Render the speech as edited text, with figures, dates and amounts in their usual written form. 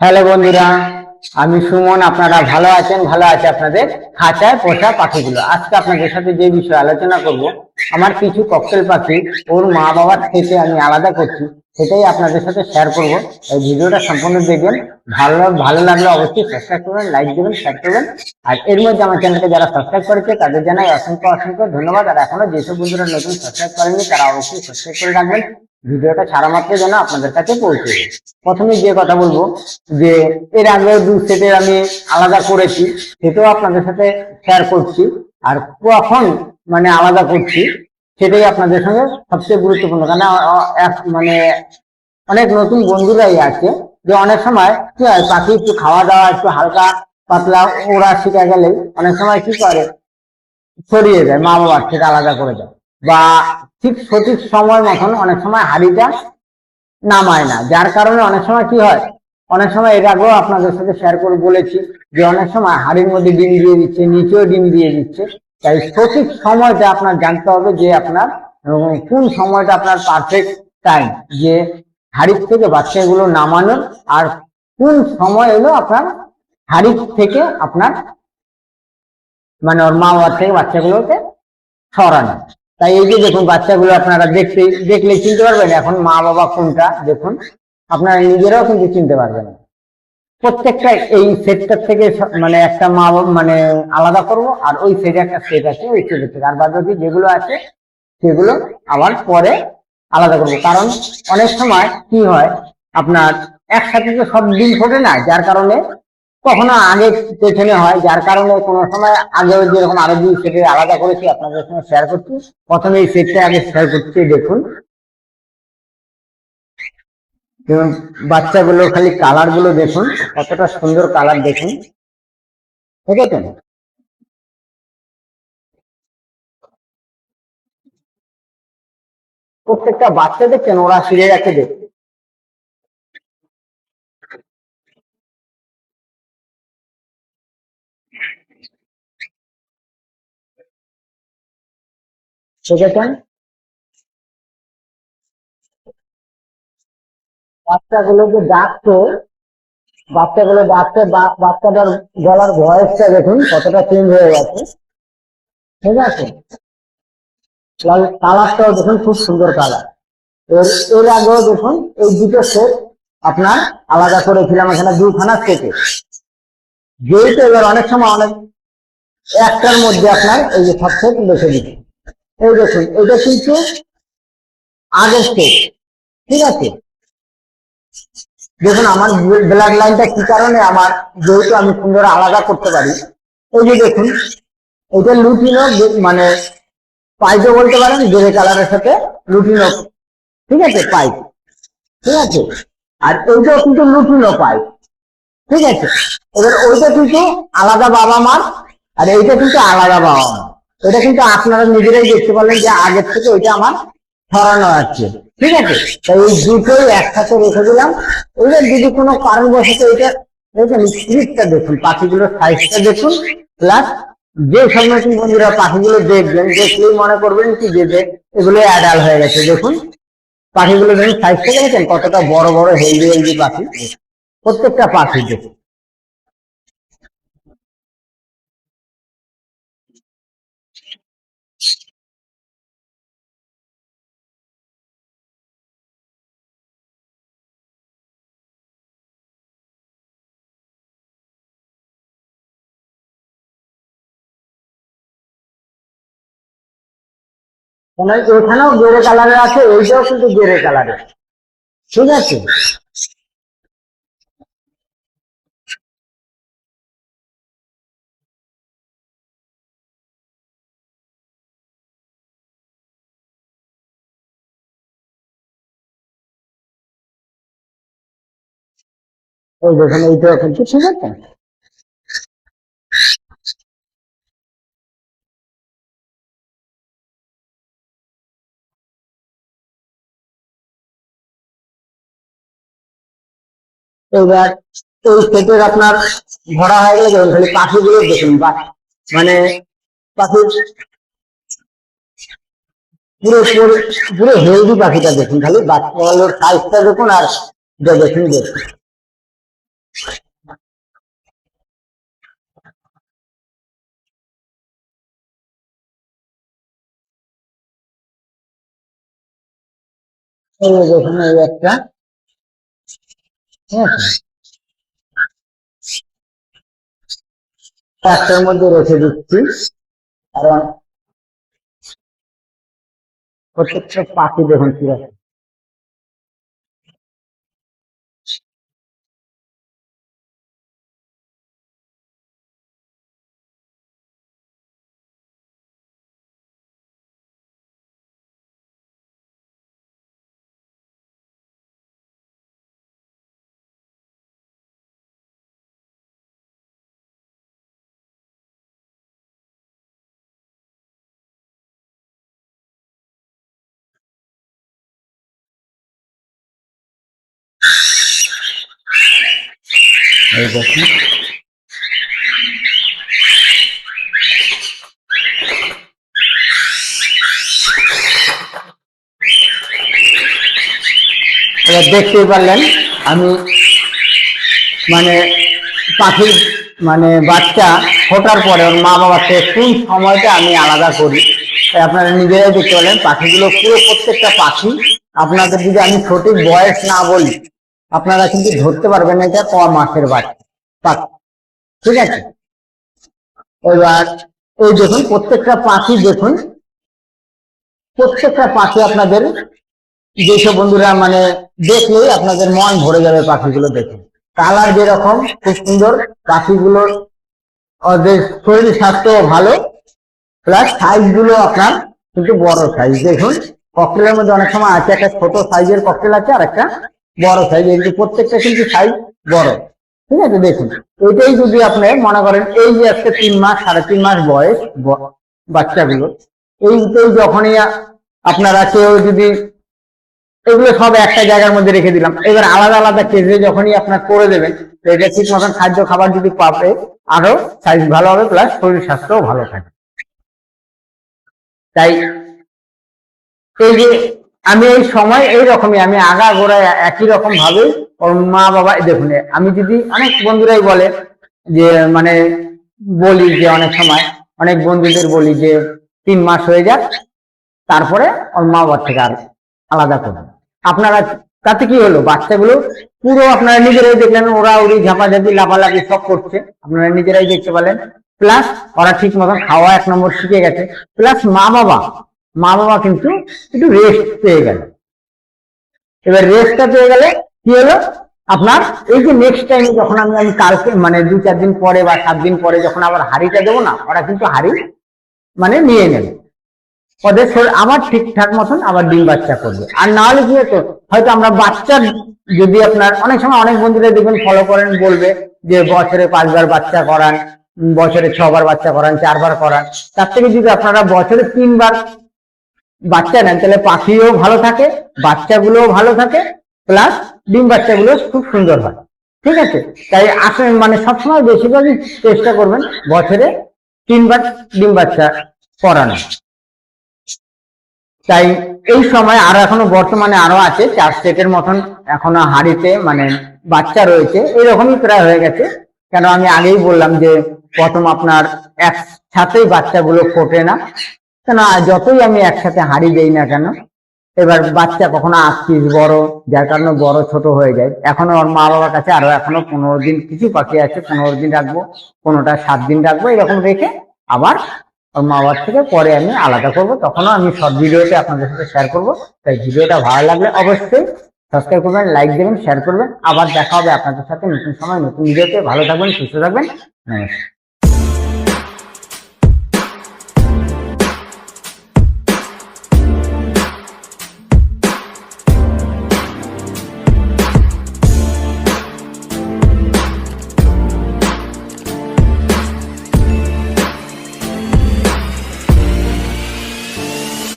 Hello বন্ধুরা, আমি সুমন। আপনারা ভালো আছেন? ভালো আছে আপনাদের খাঁচায় পোষা পাখিগুলো। আজকে আপনাদের সাথে যে বিষয়ে আলোচনা করব, আমার কিছু ককটেল পাখি ওর মা বাবার থেকে আমি আলাদা করছি, সেটাই আপনাদের সাথে শেয়ার করব। এই ভিডিওটা সম্পূর্ণ দেখবেন। ভালো লাগলে অবশ্যই সাবস্ক্রাইব করবেন, লাইক দেবেন, শেয়ার করবেন। আর এর মধ্যে আমার চ্যানেলকে যারা সাবস্ক্রাইব করেছে তাদের জানাই অসংখ্য অসংখ্য ধন্যবাদ। আর এখনো যেসব বন্ধুরা নতুন সাবস্ক্রাইব করেননি তারা অবশ্যই সাবস্ক্রাইব করে রাখবেন, ভিডিওটা ছাড়া মাত্র যেন আপনাদের কাছে পৌঁছে যায়। প্রথমে যে কথা বলবো, যে এর আগে দু সেটের আমি আলাদা করেছি, সেটাও আপনাদের সাথে শেয়ার করছি। আর কখন আলাদা করছি সেটাই আপনাদের সঙ্গে সবচেয়ে গুরুত্বপূর্ণ। কারণ মানে অনেক নতুন বন্ধুরাই আছে, যে অনেক সময় কি হয়, পাখি একটু খাওয়া দাওয়া একটু হালকা পাতলা ওরা শিখে গেলে অনেক সময় কি করে, ছড়িয়ে যায়, মা বাবার থেকে আলাদা করে দেয়, বা ঠিক সঠিক সময় মতন অনেক সময় হাড়িটা নামায় না। যার কারণে অনেক সময় কি হয়, অনেক সময় এর আগেও আপনাদের সাথে শেয়ার করে বলেছি যে অনেক সময় হাড়ির মধ্যে ডিম দিয়ে দিচ্ছে, নিচেও ডিম দিয়ে দিচ্ছে। তাই সঠিক সময়টা আপনার জানতে হবে, যে আপনার কোন সময়টা আপনার পারফেক্ট টাইম, যে হাড়ির থেকে বাচ্চাগুলো নামানোর, আর কোন সময় এলো আপনার হাড়ির থেকে আপনার ওর মা বাবার থেকে বাচ্চাগুলোকে সরানো। তাই এই যে দেখুন, বাচ্চাগুলো আপনারা দেখলে চিনতে পারবেন এখন মা বাবা কোনটা। দেখুন, আপনারা নিজেরাও কিন্তু চিনতে পারবেন। প্রত্যেকটা এই সেটটার থেকে একটা মা আলাদা করব, আর ওই সেটে একটা সেট আছে, ওই সেটের থেকে আর বাদ বাকি যেগুলো আছে সেগুলো আবার পরে আলাদা করব। কারণ অনেক সময় কি হয়, আপনার একসাথে তো সব ডিম ফোটে না, যার কারণে কখনো আগে পেছনে হয়, যার কারণে কোনো সময় আগেও যেরকম আরো দুই সেটে আলাদা করেছি আপনাদের সঙ্গে শেয়ার করছি। প্রথমে এই সেটটা আগে শেয়ার করছি। দেখুন বাচ্চাগুলো, খালি কালার গুলো দেখুন, কতটা সুন্দর কালার দেখুন, ঠিক আছে? প্রত্যেকটা বাচ্চা দেখছেন ওরা ফিরে রাখে দেখতে, দেখেছেন? বাচ্চাগুলোকে ডাকতো, বাচ্চাটার গলার ভয়েসটা দেখুন কতটা চেঞ্জ হয়ে গেছে, ঠিক আছে? কালারটাও দেখুন, খুব সুন্দর কালার। এর এর আগেও দেখুন এই দুটো সেট আপনার আলাদা করেছিলাম এখানে দুখানা সেটে। যেহেতু এবার অনেক সময় অনেক একটার মধ্যে আপনার এই যে সব সেট লিখে দিচ্ছে। এই দেখুন, এটা কিন্তু আগের সেট, ঠিক আছে? দেখুন আমার ব্লাড লাইনটা কি কারণে আমার, যেহেতু আমি সুন্দর আলাদা করতে পারি। এই যে দেখুন, এটা লুটিনো পাইপও বলতে পারেন, গ্রে কালারের সাথে লুটিনো, ঠিক আছে, পাইপ, ঠিক আছে? আর এইটাও কিন্তু লুটিনো পাইপ, ঠিক আছে? এবার ওইটা কিন্তু আলাদা বাবা মার, আর এইটা কিন্তু আলাদা বাবা মা। এটা কিন্তু আপনারা নিজেরাই দেখতে পারলেন যে আগের থেকে ওইটা আমার ছড়ানো আছে, ঠিক আছে? তাই এই দুটোই একসাথে রেখে দিলাম। এবার যদি কোনো কারণবশত এটা দেখুন, স্ক্রিপ্টটা দেখুন, পাখিগুলোর সাইজটা দেখুন, প্লাস যে সব নতুন বন্ধুরা পাখিগুলো দেখবেন, দেখলেই মনে করবেন কি যে এগুলো অ্যাডাল্ট হয়ে গেছে। দেখুন পাখিগুলো দেখুন, সাইজটা দেখেছেন কতটা বড় বড় হেলদি হেলদি পাখি, প্রত্যেকটা পাখি দেখুন। এখানেও গেরে কালারের আছে, এইটাও কিন্তু গেরে কালারের, ঠিক আছে? ওই দেখুন এইটাও কিন্তু, ঠিক আছে? এবার এই সেটের আপনার ভরা হয়ে গেলে দেখুন, খালি পাখিগুলো দেখুন, মানে পাখির পুরো পুরো পুরো হেলদি পাখিটা দেখুন, খালি বাচ্চাগুলোর সাইজটা দেখুন, আর দেখুন দেখুন এই দেখুন এই একটা, ঠিক আছে, একটার মধ্যে রেখে দিচ্ছি, কারণ প্রত্যেকটা পাখি দেখুন কি আছে। এই দেখুন এবার দেখতেই পারলেন আমি মানে পাখির মানে বাচ্চা ফোটার পরে ওর মা বাবাকে কোন সময়টা আমি আলাদা করি, তাই আপনারা নিজেরাই দেখতে পারলেন পাখিগুলো পুরো প্রত্যেকটা পাখি। আপনাদের যদি আমি সঠিক বয়স না বলি আপনারা কিন্তু ধরতে পারবেন না এটা ক মাসের বাচ্চা, ঠিক আছে। এবার এই দেখুন প্রত্যেকটা পাখি দেখুন, প্রত্যেকটা পাখি আপনাদের যেসব বন্ধুরা মানে দেখলেই আপনাদের মন ভরে যাবে পাখিগুলো দেখে। কালার যেরকম খুব সুন্দর, পাখিগুলোর ওদের শরীর স্বাস্থ্য ভালো, প্লাস সাইজ গুলো আপনার কিন্তু বড় সাইজ। দেখুন ককটেলের মধ্যে অনেক সময় আছে একটা ছোট সাইজের ককটেল আছে আর একটা বড় সাইজ, কিন্তু প্রত্যেকটা কিন্তু সাইজ বড়, ঠিক আছে। দেখুন এটাই যদি আপনি মনে করেন এই যে আজকে 3 মাস 3.5 মাস বয়স বাচ্চাগুলো, এইটাই যখনই আপনারা কেউ যদি এগুলো সব একটা জায়গার মধ্যে রেখে দিলাম, এবার আলাদা আলাদা কেজে যখনই আপনার করে দেবেন এটা ঠিক মতন খাদ্য খাবার যদি পাবে আরো সাইজ ভালো হবে, প্লাস শরীর স্বাস্থ্যও ভালো থাকবে। তাই এই যে আমি এই সময় এইরকমই আমি আগা গোড়ায় একই রকম ভাবে ওর মা বাবা দেখুন, আমি যদি অনেক বন্ধুরাই বলে যে মানে বলি যে অনেক সময় অনেক বন্ধুদের বলি যে 3 মাস হয়ে যাক তারপরে ওর মা বাবার থেকে আর আলাদা করবেন। আপনারা তাতে কি হলো বাচ্চাগুলো পুরো আপনারা নিজেরাই দেখলেন ওরা ওরি ঝাপাঝাপি লাফালাফি সব করছে, আপনারা নিজেরাই দেখতে পেলেন। প্লাস ওরা ঠিক মতন খাওয়া 1 নম্বর শিখে গেছে, প্লাস মা বাবা কিন্তু একটু রেস্ট পেয়ে গেল। এবার রেস্টটা পেয়ে গেলে কি হলো আপনার এই যে নেক্সট টাইম যখন আমি কালকে মানে 2-4 দিন পরে বা 7 দিন পরে যখন আবার হাড়িটা দেবো না, ওরা কিন্তু হাড়ি মানে নিয়ে নেবে, ওদের আবার ঠিকঠাক মতন আবার ডিম বাচ্চা করবে। আর না হলে কি হতো হয়তো আমরা বাচ্চা যদি আপনার অনেক সময় অনেক বন্ধুরা দেখবেন ফলো করেন বলবে যে বছরে 5 বার বাচ্চা করান, বছরে 6 বার বাচ্চা করান, 4 বার করান, তার থেকে যদি আপনারা বছরে 3 বার বাচ্চা নেন তাহলে পাখিও ভালো থাকে, বাচ্চাগুলোও ভালো থাকে, প্লাস ডিম বাচ্চাগুলো খুব সুন্দর হয়, ঠিক আছে। তাই আসলে মানে সবসময় বেশিরভাগই চেষ্টা করবেন বছরে 3 বার ডিম বাচ্চা করানো। তাই এই সময় আরো এখনো বর্তমানে আরো আছে 4 সেটের মতন এখনো হাড়িতে মানে বাচ্চা রয়েছে, এইরকমই প্রায় হয়ে গেছে। কেন আমি আগেই বললাম যে প্রথম আপনার একসাথেই বাচ্চাগুলো ফোটে না, কেন যতই আমি একসাথে হাড়ি দেই না কেন এবার বাচ্চা কখনো 8 পিস বড়, যার কারণে বড় ছোট হয়ে যায়। এখনো ওর মা বাবার কাছে আরো এখনো 15 দিন কিছু পাখি আছে 15 দিন রাখবো, কোনোটা 7 দিন রাখবো, এরকম রেখে আবার ওর মা বাবার থেকে পরে আমি আলাদা করবো, তখনও আমি শর্ট ভিডিওতে আপনাদের সাথে শেয়ার করবো। তাই ভিডিওটা ভালো লাগলে অবশ্যই সাবস্ক্রাইব করবেন, লাইক দেবেন, শেয়ার করবেন। আবার দেখা হবে আপনাদের সাথে নতুন সময় নতুন ভিডিওতে। ভালো থাকবেন, সুস্থ থাকবেন, নমস্কার।